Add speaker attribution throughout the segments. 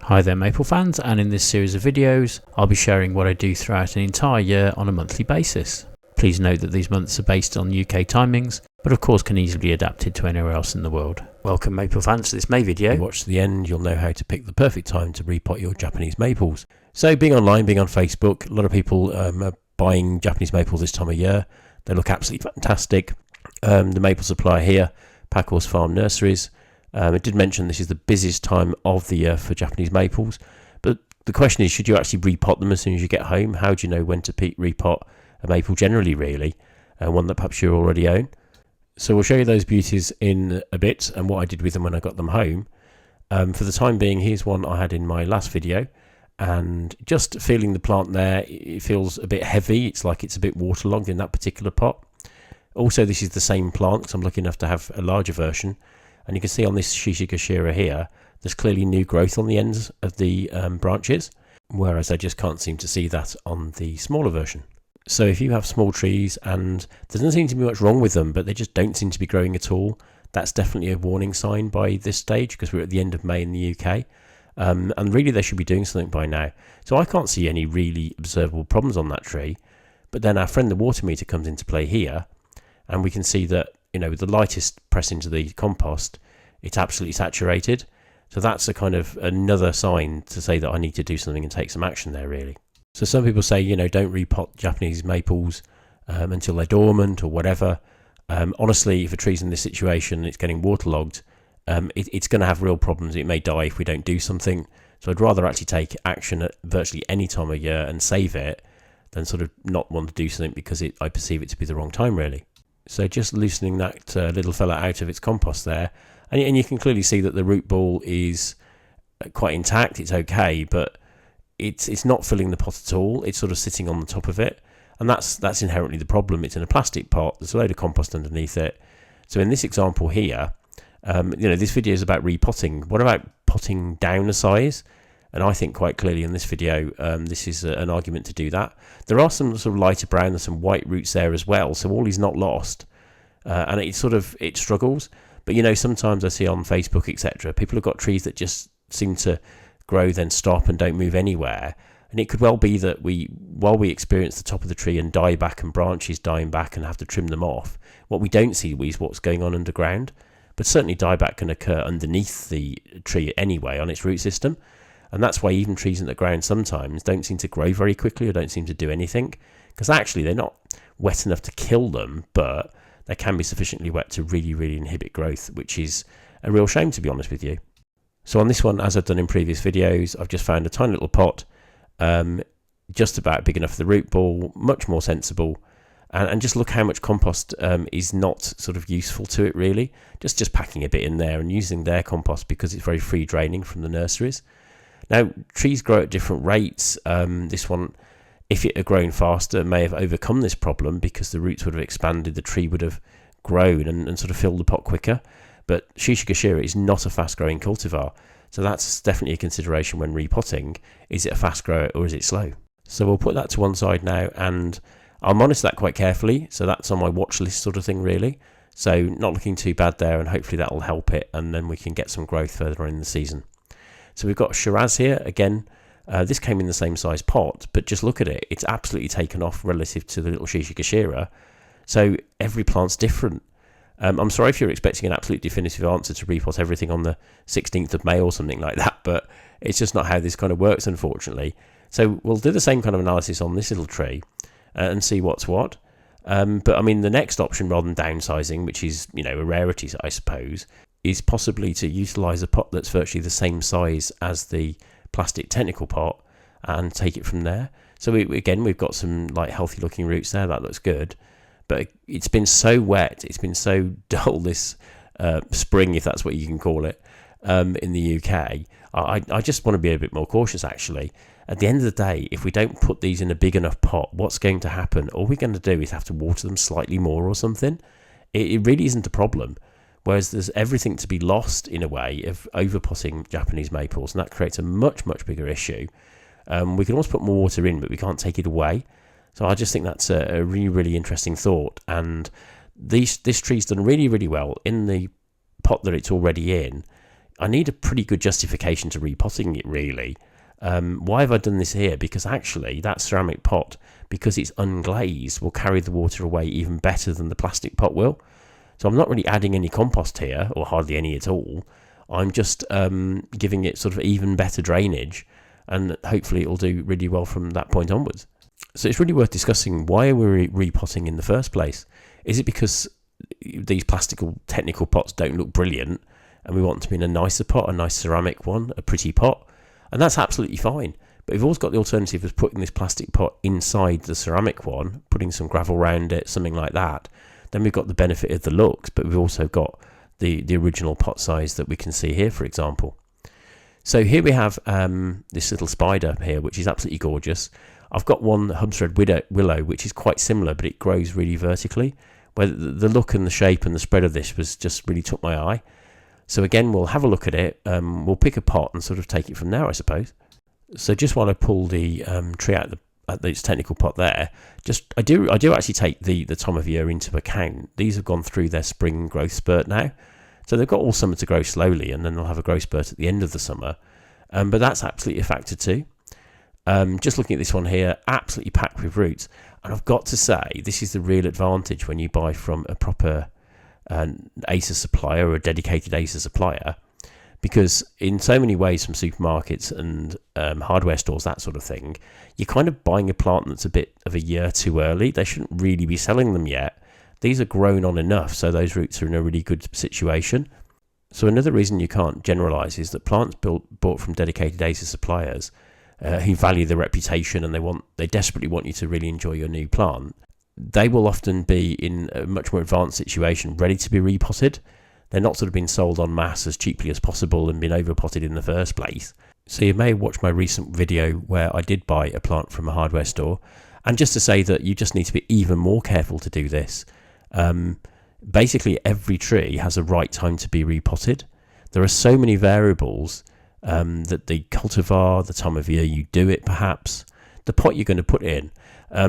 Speaker 1: Hi there maple fans, and in this series of videos I'll be sharing what I do throughout an entire year on a monthly basis. Please note that these months are based on UK timings, but of course can easily be adapted to anywhere else in the world. Welcome maple fans to this May video. If you watch to the end, you'll know how to pick the perfect time to repot your Japanese maples. So being online, being on Facebook, a lot of people are buying Japanese maples this time of year. They look absolutely fantastic. The maple supply here, Packhorse Farm Nurseries. It did mention this is the busiest time of the year for Japanese maples, but the question is, should you actually repot them as soon as you get home? How do you know when to repot a maple generally, really, one that perhaps you already own? So we'll show you those beauties in a bit and what I did with them when I got them home. For the time being, here's one I had in my last video, and just feeling the plant there, it feels a bit heavy. It's like it's a bit waterlogged in that particular pot. Also, this is the same plant because I'm lucky enough to have a larger version. And you can see on this Shishigashira here, there's clearly new growth on the ends of the branches, whereas I just can't seem to see that on the smaller version. So if you have small trees and there doesn't seem to be much wrong with them, but they just don't seem to be growing at all, that's definitely a warning sign by this stage, because we're at the end of May in the UK. And really they should be doing something by now. So I can't see any really observable problems on that tree. But then our friend the water meter comes into play here, and we can see that, you know, with the lightest press into the compost, it's absolutely saturated. So that's a kind of another sign to say that I need to do something and take some action there, really. So some people say, you know, don't repot Japanese maples until they're dormant or whatever. Honestly, if a tree's in this situation and it's getting waterlogged, it's going to have real problems. It may die if we don't do something. So I'd rather actually take action at virtually any time of year and save it than sort of not want to do something because I perceive it to be the wrong time, really. So just loosening that little fella out of its compost there. And you can clearly see that the root ball is quite intact. It's okay, but it's not filling the pot at all. It's sort of sitting on the top of it. And that's inherently the problem. It's in a plastic pot. There's a load of compost underneath it. So in this example here, you know, this video is about repotting. What about potting down a size? And I think quite clearly in this video, this is an argument to do that. There are some sort of lighter brown and some white roots there as well, so all is not lost. And it struggles. But, you know, sometimes I see on Facebook, etc., people have got trees that just seem to grow, then stop and don't move anywhere. And it could well be that while we experience the top of the tree and die back and branches dying back and have to trim them off, what we don't see is what's going on underground. But certainly dieback can occur underneath the tree anyway on its root system. And that's why even trees in the ground sometimes don't seem to grow very quickly or don't seem to do anything, because actually they're not wet enough to kill them, but they can be sufficiently wet to really, really inhibit growth, which is a real shame, to be honest with you. So on this one, as I've done in previous videos, I've just found a tiny little pot, just about big enough for the root ball, much more sensible, and just look how much compost is not sort of useful to it, really. Just packing a bit in there and using their compost because it's very free draining from the nurseries. Now, trees grow at different rates. This one, if it had grown faster, may have overcome this problem because the roots would have expanded, the tree would have grown and sort of filled the pot quicker. But Shishigashira is not a fast-growing cultivar, so that's definitely a consideration when repotting. Is it a fast grower or is it slow? So we'll put that to one side now, and I'll monitor that quite carefully. So that's on my watch list sort of thing, really. So not looking too bad there, and hopefully that will help it, and then we can get some growth further on in the season. So we've got Shiraz here again. This came in the same size pot, but just look at it. It's absolutely taken off relative to the little Shishigashira. So every plant's different. I'm sorry if you're expecting an absolute definitive answer to repot everything on the 16th of May or something like that, but it's just not how this kind of works, unfortunately. So we'll do the same kind of analysis on this little tree and see what's what. But I mean, the next option, rather than downsizing, which is, you know, a rarity, I suppose, is possibly to utilise a pot that's virtually the same size as the plastic technical pot and take it from there. So we've got some like healthy looking roots there. That looks good, but it's been so wet, it's been so dull this spring, if that's what you can call it, in the UK. I just want to be a bit more cautious, actually. At the end of the day, if we don't put these in a big enough pot, what's going to happen? All we're going to do is have to water them slightly more or something. It really isn't a problem. Whereas there's everything to be lost in a way of overpotting Japanese maples, and that creates a much, much bigger issue. We can almost put more water in, but we can't take it away. So I just think that's a really, really interesting thought. And this tree's done really, really well in the pot that it's already in.
Speaker 2: I need a pretty good justification to repotting it, really. Why have I done this here? Because actually that ceramic pot, because it's unglazed, will carry the water away even better than the plastic pot will. So I'm not really adding any compost here, or hardly any at all. I'm just giving it sort of even better drainage, and hopefully it'll do really well from that point onwards. So it's really worth discussing, why are we repotting in the first place? Is it because these plastical technical pots don't look brilliant and we want to be in a nicer pot, a nice ceramic one, a pretty pot? And that's absolutely fine. But we've always got the alternative of putting this plastic pot inside the ceramic one, putting some gravel around it, something like that. Then we've got the benefit of the looks, but we've also got the original pot size that we can see here, for example. So here we have this little spider here, which is absolutely gorgeous. I've got one hub thread willow, which is quite similar, but it grows really vertically. Where the look and the shape and the spread of this was just really took my eye. So again, we'll have a look at it. We'll pick a pot and sort of take it from there, I suppose. So just while I pull the tree out of this technical pot there, I do actually take the time of year into account. These have gone through their spring growth spurt now. So they've got all summer to grow slowly, and then they'll have a growth spurt at the end of the summer. But that's absolutely a factor too. Just looking at this one here, absolutely packed with roots. And I've got to say, this is the real advantage when you buy from a proper Acer supplier or a dedicated Acer supplier. Because in so many ways from supermarkets and hardware stores, that sort of thing, you're kind of buying a plant that's a bit of a year too early. They shouldn't really be selling them yet. These are grown on enough, so those roots are in a really good situation. So another reason you can't generalise is that plants bought from dedicated Acer suppliers who value their reputation and they desperately want you to really enjoy your new plant, they will often be in a much more advanced situation, ready to be repotted. They're not sort of being sold en masse as cheaply as possible and been overpotted in the first place. So you may watch my recent video where I did buy a plant from a hardware store. And just to say that you just need to be even more careful to do this. Basically, every tree has a right time to be repotted. There are so many variables that the cultivar, the time of year you do it perhaps, the pot you're going to put in.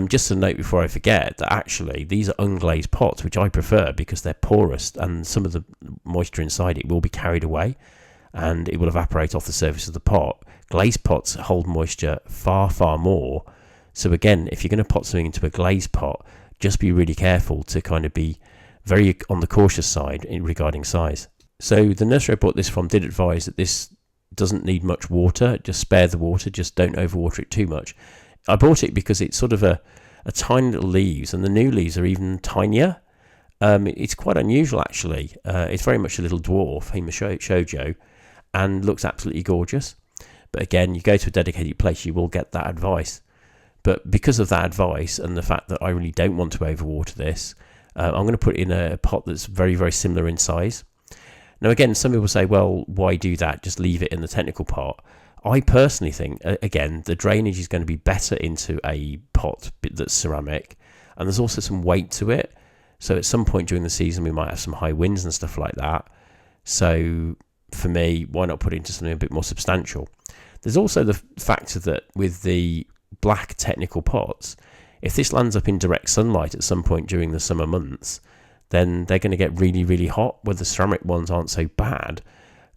Speaker 2: Just a note before I forget that actually these are unglazed pots, which I prefer because they're porous and some of the moisture inside it will be carried away and it will evaporate off the surface of the pot. Glazed pots hold moisture far, far more. So again, if you're going to pot something into a glazed pot, just be really careful to kind of be very on the cautious side regarding size. So the nursery I bought this from did advise that this doesn't need much water, just spare the water, just don't overwater it too much. I bought it because it's sort of a tiny little leaves, and the new leaves are even tinier. It's quite unusual actually. It's very much a little dwarf, Hema Shoujo, and looks absolutely gorgeous. But again, you go to a dedicated place, you will get that advice. But because of that advice and the fact that I really don't want to overwater this, I'm going to put it in a pot that's very, very similar in size. Now again, some people say, well, why do that? Just leave it in the technical pot. I personally think, again, the drainage is going to be better into a pot that's ceramic, and there's also some weight to it. So at some point during the season, we might have some high winds and stuff like that. So for me, why not put it into something a bit more substantial? There's also the factor that with the black technical pots, if this lands up in direct sunlight at some point during the summer months, then they're going to get really, really hot, where the ceramic ones aren't so bad.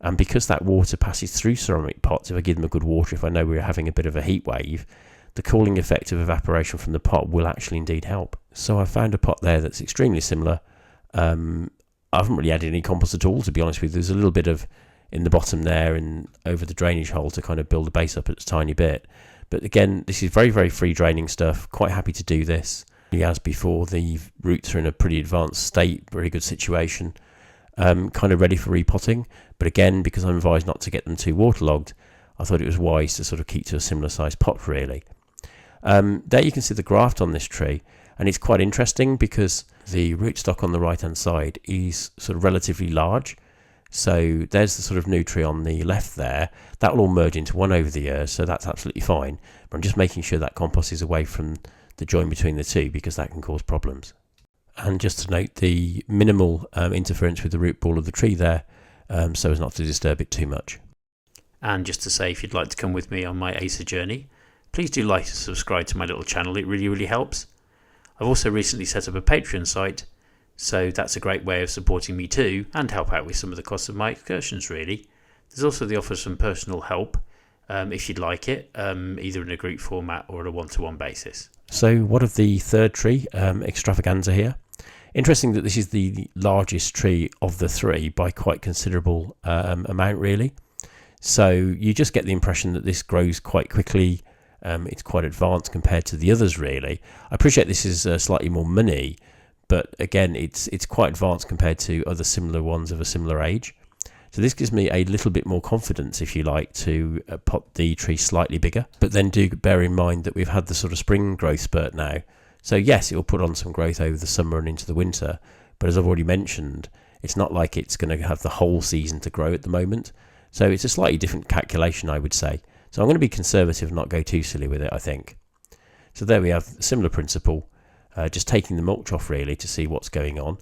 Speaker 2: And because that water passes through ceramic pots, if I give them a good water, if I know we're having a bit of a heat wave, the cooling effect of evaporation from the pot will actually indeed help. So I found a pot there that's extremely similar. I haven't really added any compost at all, to be honest with you. There's a little bit of in the bottom there and over the drainage hole to kind of build the base up a tiny bit. But again, this is very, very free draining stuff. Quite happy to do this. As before, the roots are in a pretty advanced state, very good situation. Kind of ready for repotting, but again, because I'm advised not to get them too waterlogged, I thought it was wise to sort of keep to a similar size pot really. There you can see the graft on this tree, and it's quite interesting because the rootstock on the right hand side is sort of relatively large. So there's the sort of new tree on the left there. That will all merge into one over the years, so that's absolutely fine. But I'm just making sure that compost is away from the join between the two, because that can cause problems. And just to note the minimal interference with the root ball of the tree there, so as not to disturb it too much. And just to say, if you'd like to come with me on my Acer journey, please do like and subscribe to my little channel. It really, really helps. I've also recently set up a Patreon site, so that's a great way of supporting me too, and help out with some of the costs of my excursions really.
Speaker 1: There's also the offer of some personal help if you'd like it, either in a group format or on a one-to-one basis.
Speaker 2: So what of the third tree, extravaganza here? Interesting that this is the largest tree of the three by quite considerable amount, really. So you just get the impression that this grows quite quickly. It's quite advanced compared to the others, really. I appreciate this is slightly more money, but again, it's quite advanced compared to other similar ones of a similar age. So this gives me a little bit more confidence, if you like, to pot the tree slightly bigger. But then do bear in mind that we've had the sort of spring growth spurt now. So yes, it will put on some growth over the summer and into the winter. But as I've already mentioned, it's not like it's going to have the whole season to grow at the moment. So it's a slightly different calculation, I would say. So I'm going to be conservative and not go too silly with it, I think. So there we have a similar principle, just taking the mulch off really to see what's going on.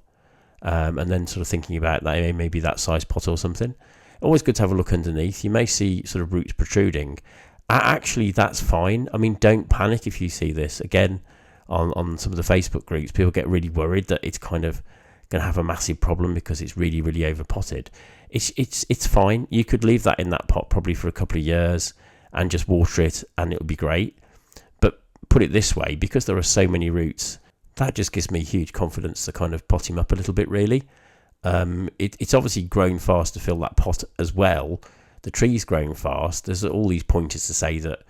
Speaker 2: And then sort of thinking about that, maybe that size pot or something. Always good to have a look underneath. You may see sort of roots protruding. Actually, that's fine. I mean, don't panic if you see this. Again, on some of the Facebook groups, people get really worried that it's kind of going to have a massive problem because it's really, really overpotted. It's fine. You could leave that in that pot probably for a couple of years and just water it and it'll be great. But put it this way, because there are so many roots, that just gives me huge confidence to kind of pot him up a little bit, really. It's obviously grown fast to fill that pot as well. The tree's growing fast. There's all these pointers to say that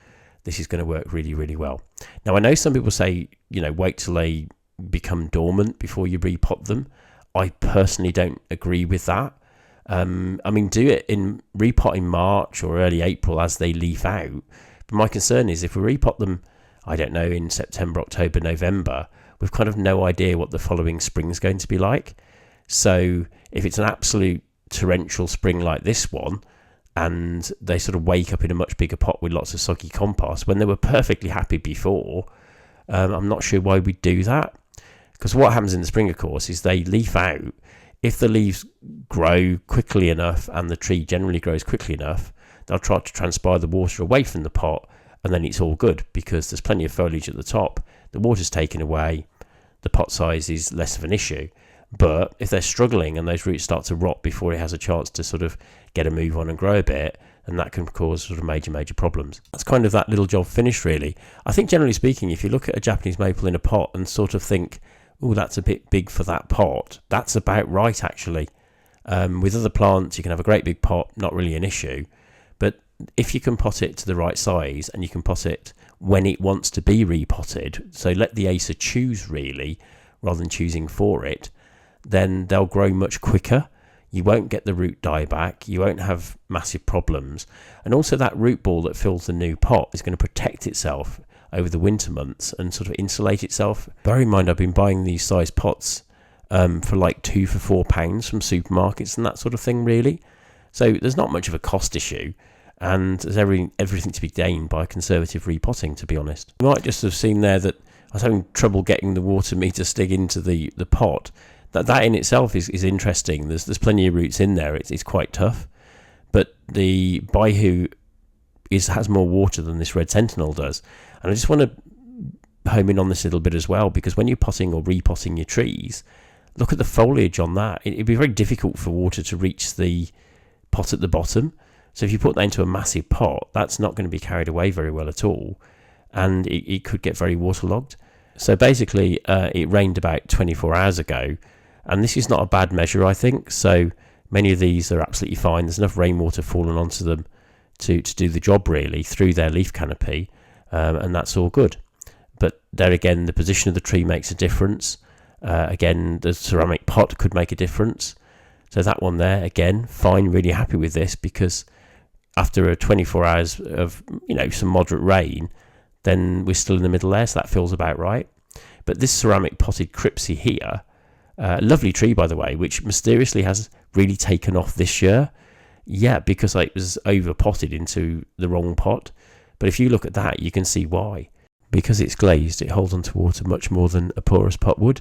Speaker 2: this is going to work really, really well. Now, I know some people say, wait till they become dormant before you repot them. I personally don't agree with that. I mean, do it in repot in March or early April as they leaf out. But my concern is if we repot them, I don't know, in September, October, November, we've kind of no idea what the following spring is going to be like. So if it's an absolute torrential spring like this one, and they sort of wake up in a much bigger pot with lots of soggy compost when they were perfectly happy before, I'm not sure why we do that. Because what happens in the spring, of course, is they leaf out. If the leaves grow quickly enough and the tree generally grows quickly enough, they'll try to transpire the water away from the pot, and then it's all good because there's plenty of foliage at the top. The water's taken away, the pot size is less of an issue. But if they're struggling and those roots start to rot before it has a chance to sort of get a move on and grow a bit, then that can cause sort of major problems. That's kind of that little job finished, really. I think generally speaking, if you look at a Japanese maple in a pot and sort of think, oh, that's a bit big for that pot, that's about right, actually. With other plants, you can have a great big pot, not really an issue. But if you can pot it to the right size and you can pot it when it wants to be repotted, so let the Acer choose really, rather than choosing for it, then they'll grow much quicker. You won't get the root dieback. You won't have massive problems. And also that root ball that fills the new pot is going to protect itself over the winter months and sort of insulate itself. Bear in mind, I've been buying these size pots for like £2 for £4 from supermarkets and that sort of thing, really. So there's not much of a cost issue. And there's everything to be gained by conservative repotting, to be honest. You might just have seen there that I was having trouble getting the water meter stick into the pot. That in itself is interesting. There's plenty of roots in there. It's quite tough. But the Baihu has more water than this Red Sentinel does. And I just want to home in on this a little bit as well, because when you're potting or repotting your trees, look at the foliage on that. It'd be very difficult for water to reach the pot at the bottom. So if you put that into a massive pot, that's not going to be carried away very well at all. And it could get very waterlogged. So basically, it rained about 24 hours ago. And this is not a bad measure, I think. So many of these are absolutely fine. There's enough rainwater falling onto them to do the job, really, through their leaf canopy. And that's all good. But there again, the position of the tree makes a difference. Again, the ceramic pot could make a difference. So that one there, again, fine, really happy with this, because after 24 hours of, some moderate rain, then we're still in the middle there, so that feels about right. But this ceramic potted Cripsey here, lovely tree, by the way, which mysteriously has really taken off this year. Yeah, because it was over potted into the wrong pot. But if you look at that, you can see why. Because it's glazed, it holds onto water much more than a porous pot would.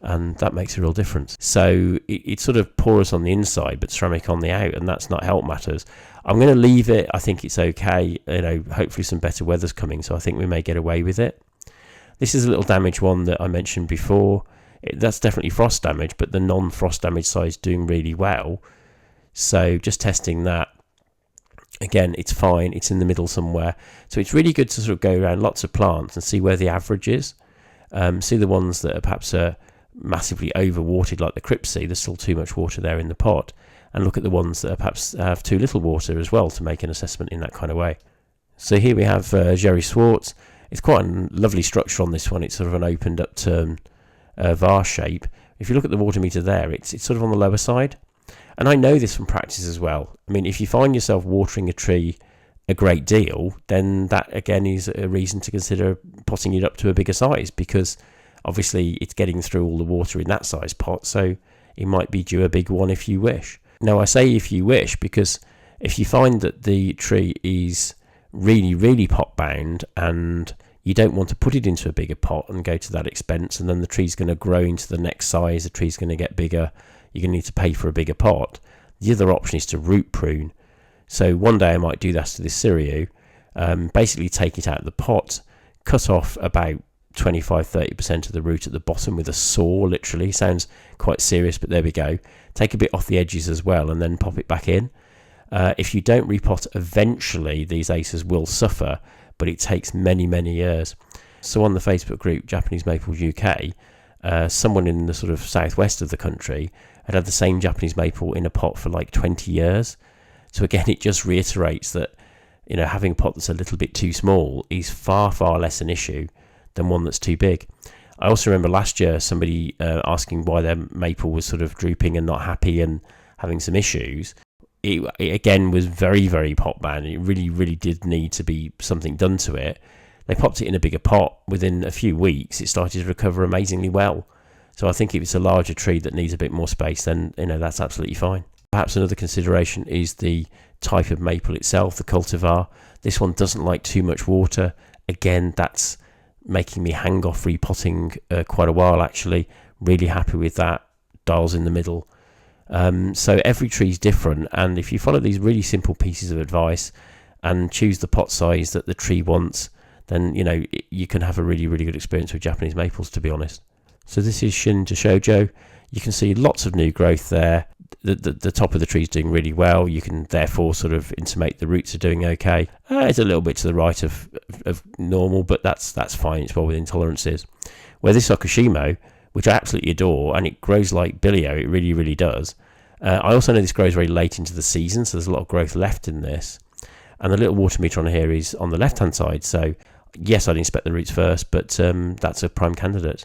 Speaker 2: And that makes a real difference. So it's sort of porous on the inside, but ceramic on the out, and that's not help matters. I'm going to leave it. I think it's okay. Hopefully some better weather's coming, so I think we may get away with it. This is a little damaged one that I mentioned before. That's definitely frost damage, but the non-frost damage side is doing really well. So just testing that. Again, it's fine, it's in the middle somewhere. So it's really good to sort of go around lots of plants and see where the average is. See the ones that are perhaps massively overwatered, like the Cripsey, there's still too much water there in the pot, and look at the ones that are perhaps have too little water as well to make an assessment in that kind of way. So here we have Jerry Swartz. It's quite a lovely structure on this one. It's sort of an opened up turn vase shape. If you look at the water meter there, it's sort of on the lower side. And I know this from practice as well. I mean, if you find yourself watering a tree a great deal, then that again is a reason to consider potting it up to a bigger size, because obviously it's getting through all the water in that size pot, so it might be due a big one if you wish. Now I say if you wish, because if you find that the tree is really, really pot bound and you don't want to put it into a bigger pot and go to that expense, and then the tree's going to grow into the next size, the tree's going to get bigger, you're going to need to pay for a bigger pot. The other option is to root prune. So one day I might do that to this cereal, basically take it out of the pot, cut off about 25-30% of the root at the bottom with a saw, literally. Sounds quite serious, but there we go. Take a bit off the edges as well and then pop it back in. If you don't repot, eventually these acers will suffer, but it takes many, many years. So on the Facebook group Japanese Maples UK, someone in the sort of southwest of the country had the same Japanese maple in a pot for like 20 years. So again, it just reiterates that, you know, having a pot that's a little bit too small is far, far less an issue than one that's too big. I also remember last year somebody asking why their maple was sort of drooping and not happy and having some issues. It again was very, very pot bound. It really, really did need to be something done to it. They popped it in a bigger pot. Within a few weeks, it started to recover amazingly well. So I think if it's a larger tree that needs a bit more space, then, you know, that's absolutely fine. Perhaps another consideration is the type of maple itself, the cultivar. This one doesn't like too much water. Again, that's making me hang off repotting quite a while, actually. Really happy with that. Dials in the middle. So every tree is different, and if you follow these really simple pieces of advice and choose the pot size that the tree wants, then, you know, you can have a really, really good experience with Japanese maples, to be honest. So this is Shin to Shoujo. You can see lots of new growth there. The top of the tree is doing really well. You can therefore sort of intimate the roots are doing okay. It's a little bit to the right of normal, but that's fine. It's well within tolerances. Where this Okushimo, which I absolutely adore, and it grows like Billio, it really, really does. I also know this grows very late into the season, so there's a lot of growth left in this. And the little water meter on here is on the left-hand side, so yes, I'd inspect the roots first, but that's a prime candidate.